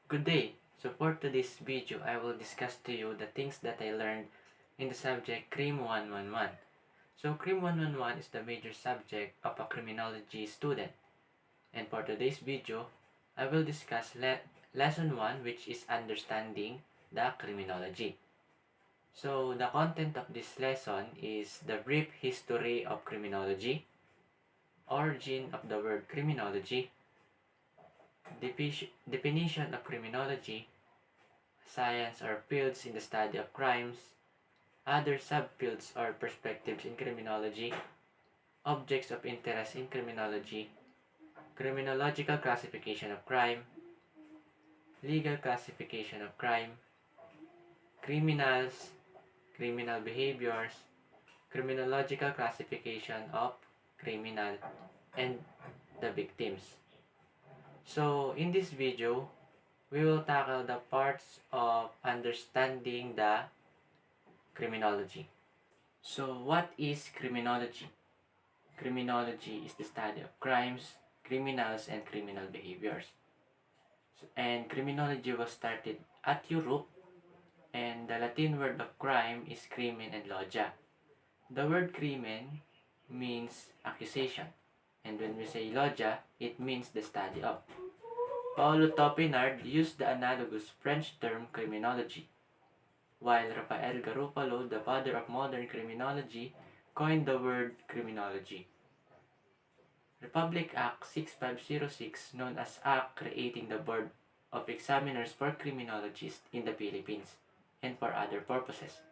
Good day. So for today's video, I will discuss to you the things that I learned in the subject Crim 111. So Crim 111 is the major subject of a criminology student. And for today's video, I will discuss lesson 1, which is understanding the criminology. So the content of this lesson is the brief history of criminology, origin of the word criminology, definition of criminology, science or fields in the study of crimes, other subfields or perspectives in criminology, objects of interest in criminology, criminological classification of crime, legal classification of crime, criminals, criminal behaviors, criminological classification of criminal, and the victims. So in this video, we will tackle the parts of understanding the criminology. So what is criminology? Criminology is the study of crimes, criminals, and criminal behaviors. And criminology was started at Europe, and the Latin word of crime is crimen and logia. The word crimen means accusation, and when we say logia, it means the study of. Paulo Topinard used the analogous French term criminology, while Rafael Garofalo, the father of modern criminology, coined the word criminology. Republic Act 6506, known as Act creating the Board of Examiners for Criminologists in the Philippines and for other purposes.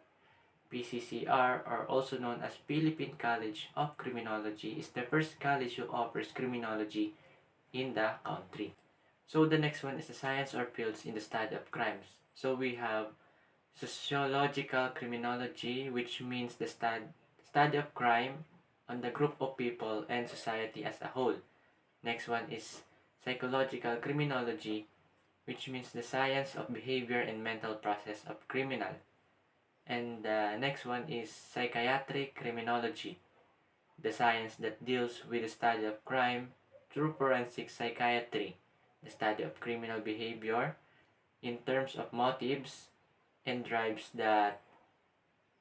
PCCR, or also known as Philippine College of Criminology, is the first college who offers criminology in the country. So the next one is the science or fields in the study of crimes. So we have sociological criminology, which means the study of crime on the group of people and society as a whole. Next one is psychological criminology, which means the science of behavior and mental process of criminal. And the next one is psychiatric criminology, the science that deals with the study of crime through forensic psychiatry, the study of criminal behavior in terms of motives and drives that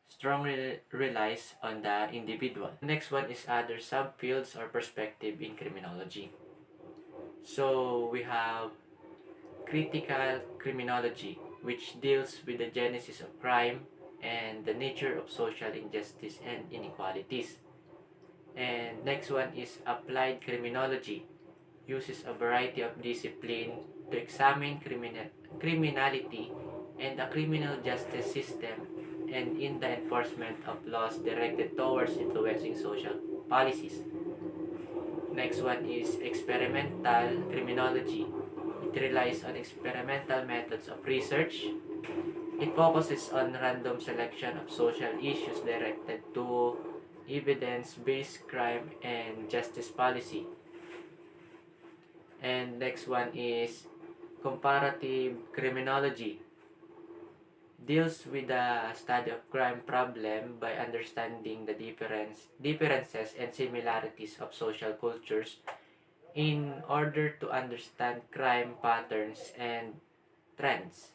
strongly relies on the individual. The next one is other subfields or perspective in criminology. So we have critical criminology, which deals with the genesis of crime and the nature of social injustice and inequalities. And next one is applied criminology, uses a variety of discipline to examine criminality and the criminal justice system and in the enforcement of laws directed towards influencing social policies. Next one is experimental criminology. It relies on experimental methods of research. It focuses on random selection of social issues directed to evidence-based crime and justice policy. And next one is comparative criminology. Deals with the study of crime problem by understanding the differences and similarities of social cultures in order to understand crime patterns and trends.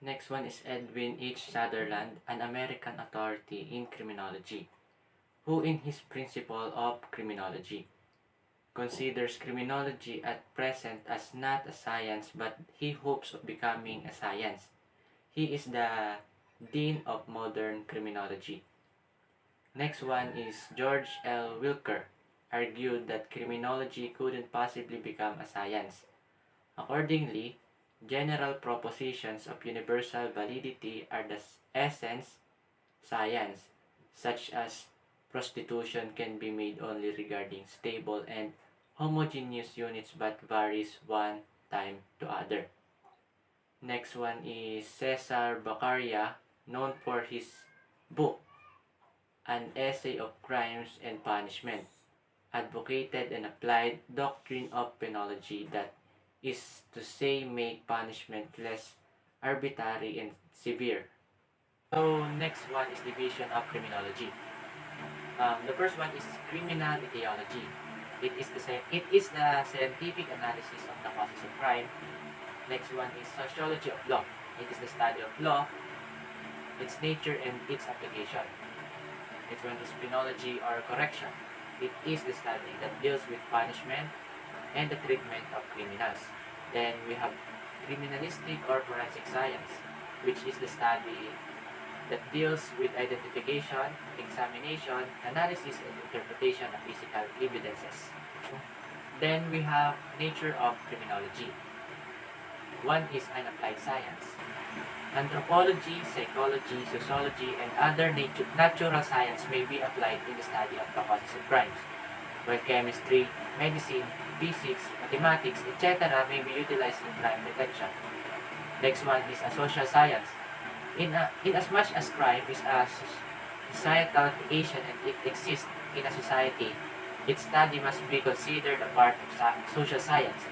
Next one is Edwin H. Sutherland, an American authority in criminology, who in his Principle of Criminology considers criminology at present as not a science, but he hopes of becoming a science. He is the Dean of Modern Criminology. Next one is George L. Wilker, argued that criminology couldn't possibly become a science. Accordingly, general propositions of universal validity are the essence science, such as prostitution can be made only regarding stable and homogeneous units but varies one time to other. Next one is Cesar Beccaria, known for his book, An Essay of Crimes and Punishment, advocated and applied doctrine of penology, that is to say make punishment less arbitrary and severe. So next one is division of criminology. The first one is criminal etiology. It is the scientific analysis of the causes of crime. Next one is sociology of law. It is the study of law, its nature, and its application. Next one is penology or correction. It is the study that deals with punishment and the treatment of criminals. Then we have criminalistic or forensic science, which is the study that deals with identification, examination, analysis, and interpretation of physical evidences. Then we have nature of criminology. One is an applied science. Anthropology, psychology, sociology, and other natural science may be applied in the study of the causes of crimes, while chemistry, medicine, physics, mathematics, etc. may be utilized in crime detection. Next one is a social science. In as much as crime is a societal creation and it exists in a society, its study must be considered a part of social science.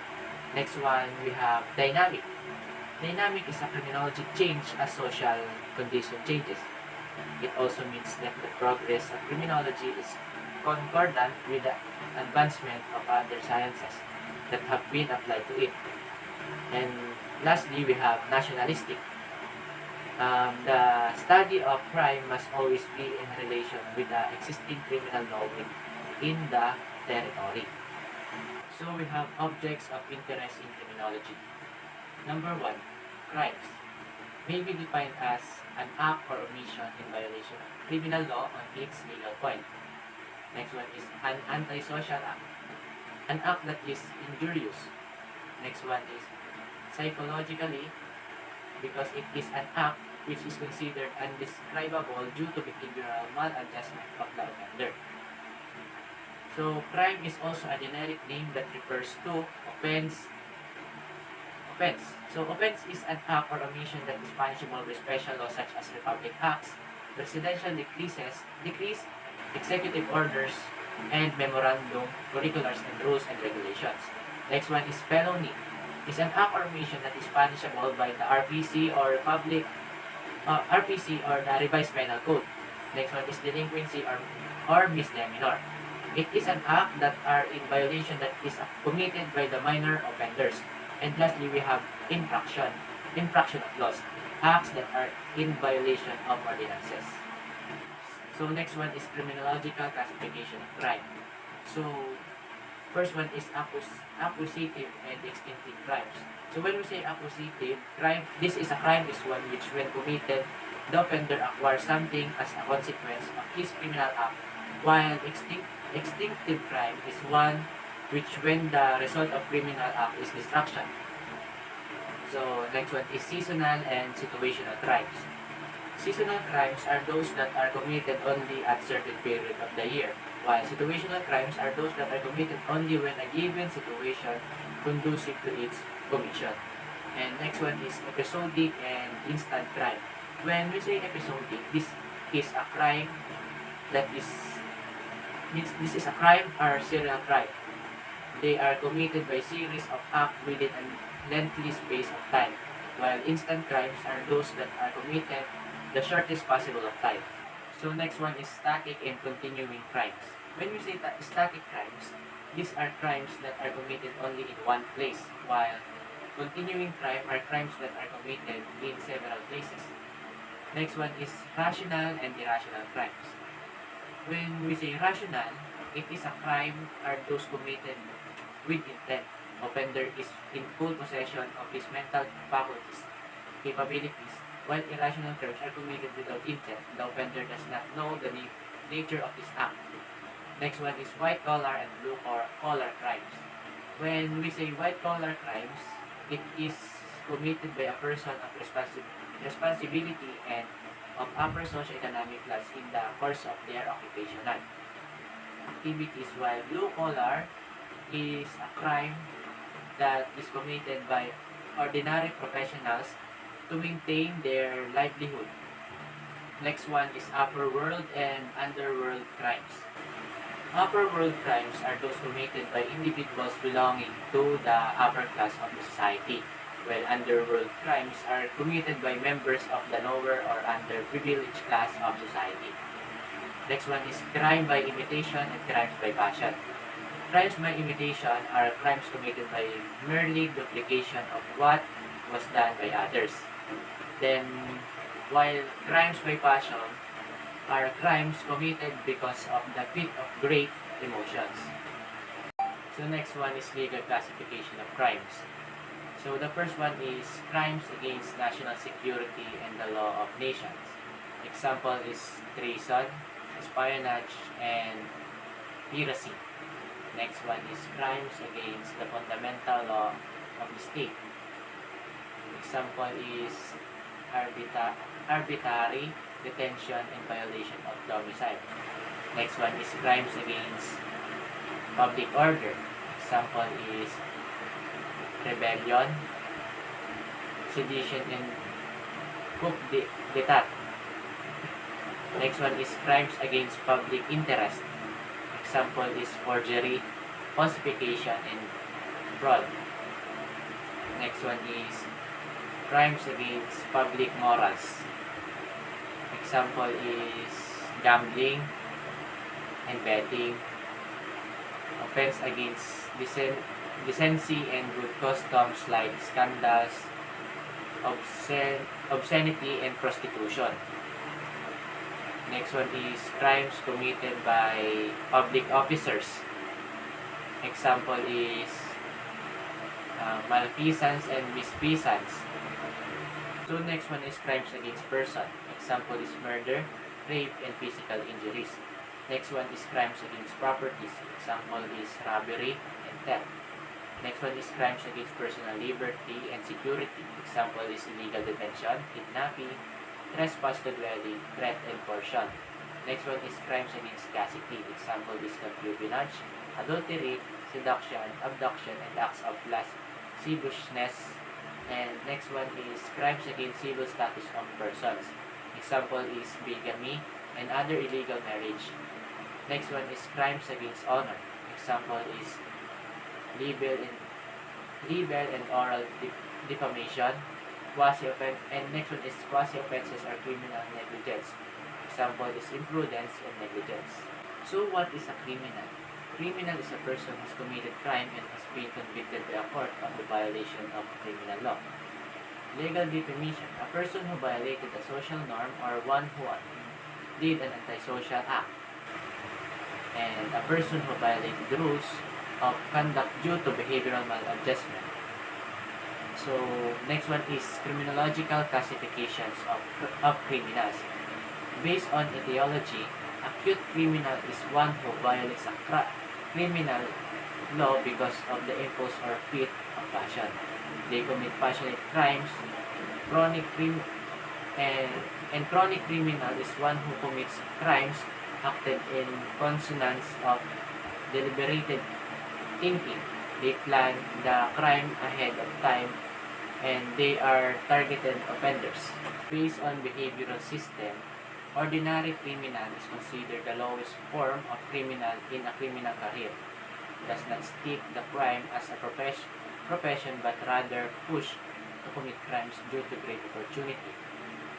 Next one, we have dynamic. Dynamic is a criminology change as social condition changes. It also means that the progress of criminology is concordant with the advancement of other sciences that have been applied to it. And lastly, we have nationalistic. The study of crime must always be in relation with the existing criminal law in the territory. So we have objects of interest in criminology. Number 1, crimes may be defined as an act or omission in violation of criminal law on its legal point. Next one is an antisocial act, an act that is injurious. Next one is psychologically, because it is an act which is considered undescribable due to behavioral maladjustment of the offender. So, crime is also a generic name that refers to offense. So, offense is an act or omission that is punishable by special laws such as Republic Acts, presidential decrees, executive orders, and memorandum, curriculars, and rules and regulations. Next one is felony. It's an act or omission that is punishable by the RPC or the Revised Penal Code. Next one is delinquency or misdemeanor. It is an act that are in violation that is committed by the minor offenders. And lastly, we have infraction of laws, acts that are in violation of ordinances. So next one is criminological classification of crime. So first one is accusative and extinctive crimes. So when we say accusative crime, this is a crime is one which when committed, the offender acquires something as a consequence of his criminal act, while extinctive crime is one which when the result of criminal act is destruction. So next one is seasonal and situational crimes. Seasonal crimes are those that are committed only at certain period of the year, while situational crimes are those that are committed only when a given situation conducive to its commission. And next one is episodic and instant crime. When we say episodic, this is a crime that is this is a crime or serial crime. They are committed by series of acts within a lengthy space of time, while instant crimes are those that are committed the shortest possible of time. So next one is static and continuing crimes. When we say static crimes, these are crimes that are committed only in one place, while Continuing crime are crimes that are committed in several places. Next one is rational and irrational crimes. When we say rational, it is a crime are those committed with intent. Offender is in full possession of his mental faculties, capabilities, while irrational crimes are committed without intent. The offender does not know the nature of his act. Next one is white collar and blue collar crimes. When we say white collar crimes, it is committed by a person of responsibility and of upper socioeconomic class in the course of their occupational activities, while blue collar is a crime that is committed by ordinary professionals to maintain their livelihood. Next one is upper world and underworld crimes. Upper world crimes are those committed by individuals belonging to the upper class of the society, while underworld crimes are committed by members of the lower or underprivileged class of society. Next one is crime by imitation and crimes by passion. Crimes by imitation are crimes committed by merely duplication of what was done by others. Then, while crimes by passion are crimes committed because of the fit of great emotions. So next one is legal classification of crimes. So the first one is crimes against national security and the law of nations. Example is treason, espionage, and piracy. Next one is crimes against the fundamental law of the state. Example is arbitrary detention and violation of domicile. Next one is crimes against public order. Example is rebellion, sedition, and coup d'etat. Next one is crimes against public interest. Example is forgery, falsification, and fraud. Next one is crimes against public morals. Example is gambling and betting. Offense against decency and good customs like scandals, obscenity, and prostitution. Next one is crimes committed by public officers. Example is malfeasance and misfeasance. So next one is crimes against person. Example is murder, rape, and physical injuries. Next one is crimes against properties. Example is robbery and theft. Next one is crimes against personal liberty and security. Example is illegal detention, kidnapping, trespass to dwelling, threat, and coercion. Next one is crimes against chastity. Example is concubinage, adultery, seduction, abduction, and acts of lasciviousness. And next one is crimes against civil status of persons. Example is bigamy and other illegal marriage. Next one is crimes against honor. Example is libel and oral defamation. And next one is quasi-offenses or criminal negligence. Example is imprudence and negligence. So what is a criminal? Criminal is a person who has committed crime and has been convicted by a court of the violation of criminal law. Legal defamation, a person who violated a social norm or one who did an antisocial act. And a person who violated the rules of conduct due to behavioral maladjustment. So, next one is criminological classifications of criminals. Based on etiology, acute criminal is one who violates a criminal law because of the impulse or fit of passion. They commit passionate crimes. Chronic criminal is one who commits crimes acted in consonance of deliberated thinking. They plan the crime ahead of time and they are targeted offenders. Based on behavioral system, ordinary criminal is considered the lowest form of criminal in a criminal career. Does not stick the crime as a profession but rather push to commit crimes due to great opportunity.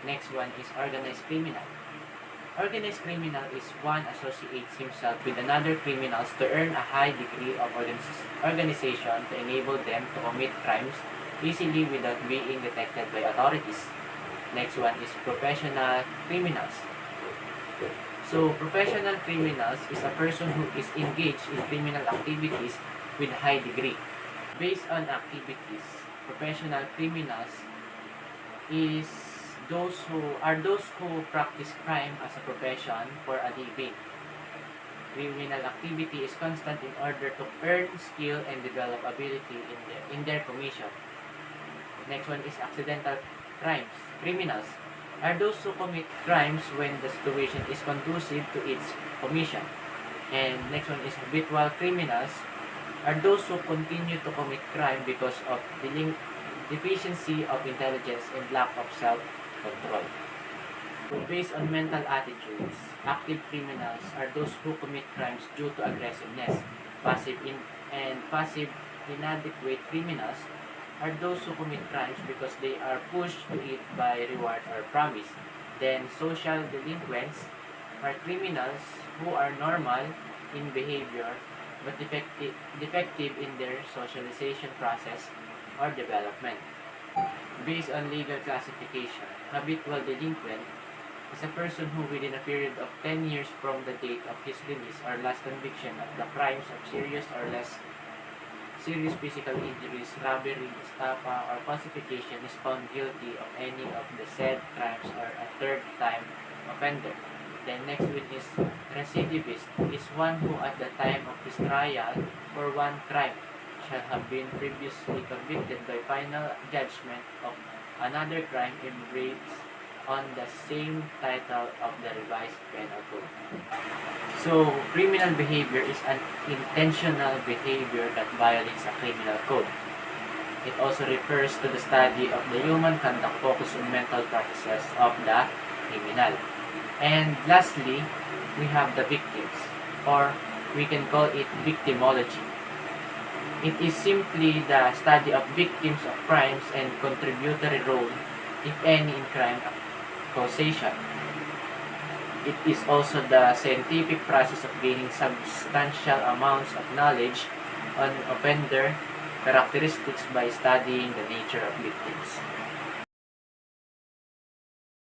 Next one is organized criminal. Organized criminal is one associates himself with another criminals to earn a high degree of organization to enable them to commit crimes easily without being detected by authorities. Next one is professional criminals. So, professional criminals is a person who is engaged in criminal activities with high degree. Based on activities, professional criminals is those who practice crime as a profession for a living. Criminal activity is constant in order to earn skill and develop ability in their commission. Next one is accidental crimes. Criminals are those who commit crimes when the situation is conducive to its commission. And next one is habitual criminals are those who continue to commit crime because of deficiency of intelligence and lack of self-control. Based on mental attitudes, active criminals are those who commit crimes due to aggressiveness. Passive inadequate criminals are those who commit crimes because they are pushed to it by reward or promise. Then social delinquents are criminals who are normal in behavior but defective in their socialization process or development. Based on legal classification, habitual delinquent is a person who within a period of 10 years from the date of his release or last conviction of the crimes of serious or less serious physical injuries, robbery, estafa, or falsification is found guilty of any of the said crimes or a third time offender. Then next one is recidivist, is one who at the time of his trial for one crime shall have been previously convicted by final judgment of another crime embraced on the same title of the revised penal code. So, criminal behavior is an intentional behavior that violates a criminal code. It also refers to the study of the human conduct focused on mental processes of the criminal. And lastly, we have the victims, or we can call it victimology. It is simply the study of victims of crimes and contributory role, if any, in crime causation. It is also the scientific process of gaining substantial amounts of knowledge on offender characteristics by studying the nature of victims.